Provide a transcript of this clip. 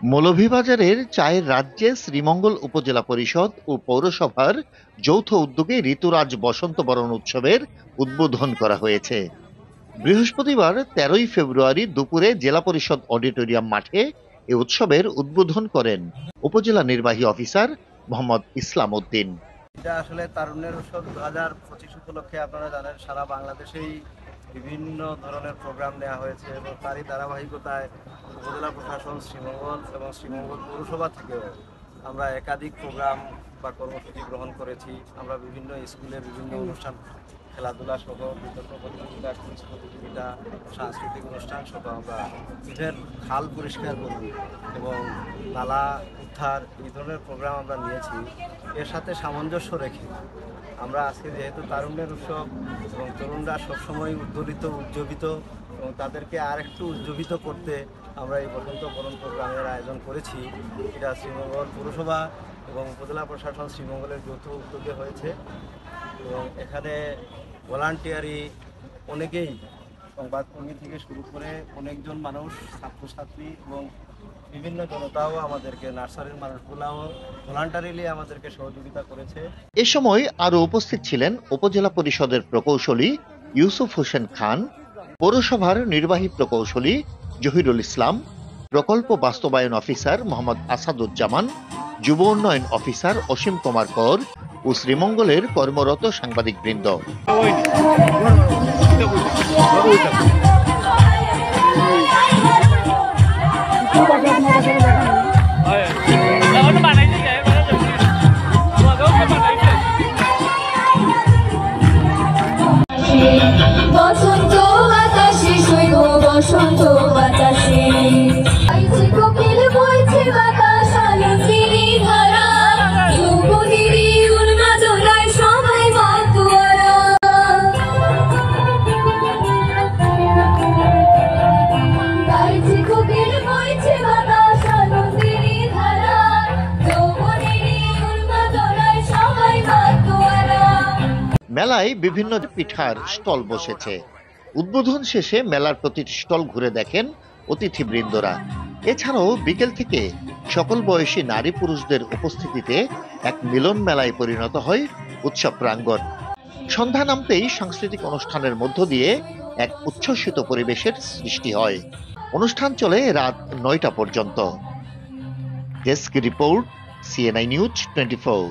মৌলভীবাজারের চায়ের রাজ্যে শ্রীমঙ্গল উপজেলা পরিষদ ও পৌরসভার যৌথ উদ্যোগে ঋতুরাজ বসন্ত বরণ উৎসবের উদ্বোধন করা হয়েছে। বৃহস্পতিবার 13ই ফেব্রুয়ারি দুপুরে জেলা পরিষদ অডিটোরিয়াম মাঠে এ উৎসবের উদ্বোধন করেন উপজেলা নির্বাহী অফিসার মোহাম্মদ ইসলাম উদ্দিন। এটা আসলে তারুণ্যের উৎসব 2025 উপলক্ষে আপনারা জানেন সারা বাংলাদেশেই বিভিন্ন ধরনের প্রোগ্রাম নেওয়া হয়েছে এবং তারই ধারাবাহিকতায় উপজেলা প্রশাসন শ্রীমঙ্গল এবং শ্রীমঙ্গল পৌরসভা থেকেও আমরা একাধিক প্রোগ্রাম বা কর্মসূচি গ্রহণ করেছি। আমরা বিভিন্ন স্কুলে বিভিন্ন অনুষ্ঠান, খেলাধুলা সহ বিতর্ক প্রতিযোগিতা, কুইজ প্রতিযোগিতা, সাংস্কৃতিক অনুষ্ঠান সহ আমরা ঈদের খাল পরিষ্কার করব এবং নালা উদ্ধার এই ধরনের প্রোগ্রাম আমরা নিয়েছি। এর সাথে সামঞ্জস্য রেখে আমরা আজকে যেহেতু তারুণ্যের উৎসব এবং তরুণরা সবসময় উজ্জ্বলিত উজ্জীবিত এবং তাদেরকে আর একটু উজ্জীবিত করতে আমরা এই বসন্ত বরণ প্রোগ্রামের আয়োজন করেছি। এটা শ্রীমঙ্গল পৌরসভা এবং উপজেলা প্রশাসন শ্রীমঙ্গলের যৌথ উদ্যোগে হয়েছে এবং এখানে ভলান্টিয়ারি অনেকেই, সংবাদকর্মী থেকে শুরু করে অনেকজন মানুষ, ছাত্রছাত্রী এবং বিভিন্ন জনতাও আমাদেরকে, নার্সারির মানুষগুলাও ভলান্টারিলি আমাদেরকে সহযোগিতা করেছে। এ সময় আরো উপস্থিত ছিলেন উপজেলা পরিষদের প্রকৌশলী ইউসুফ হোসেন খান, পৌরসভার নির্বাহী প্রকৌশলী জহিরুল ইসলাম, প্রকল্প বাস্তবায়ন অফিসার মোহাম্মদ আসাদুজ্জামান, যুব উন্নয়ন অফিসার অসীম কুমার কর ও শ্রীমঙ্গলের কর্মরত সাংবাদিকবৃন্দ। বসন্ত বাতাসে শৈব বসন্ত বাতাসে আইছে কোকিল বইছে বাতাস আলোকিনী ধারা যৌবনেরই উন্মাদনায় সবাই মাতোয়ারা আইছে কোকিল বইছে বাতাস আলোকিনী ধারা যৌবনেরই উন্মাদনায় সবাই মাতোয়ারা। মেলায় বিভিন্ন পিঠার স্টল বসেছে। উদ্বোধন শেষে মেলার প্রতিটি স্টল ঘুরে দেখেন অতিথিবৃন্দরা। এছাড়াও বিকেল থেকে সকল বয়সী নারী পুরুষদের উপস্থিতিতে এক মিলন মেলায় পরিণত হয় উৎসব প্রাঙ্গণ। সন্ধ্যা নামতেই সাংস্কৃতিক অনুষ্ঠানের মধ্য দিয়ে এক উচ্ছ্বসিত পরিবেশের সৃষ্টি হয়। অনুষ্ঠান চলে রাত 9টা পর্যন্ত। Desk report, CNI news 24।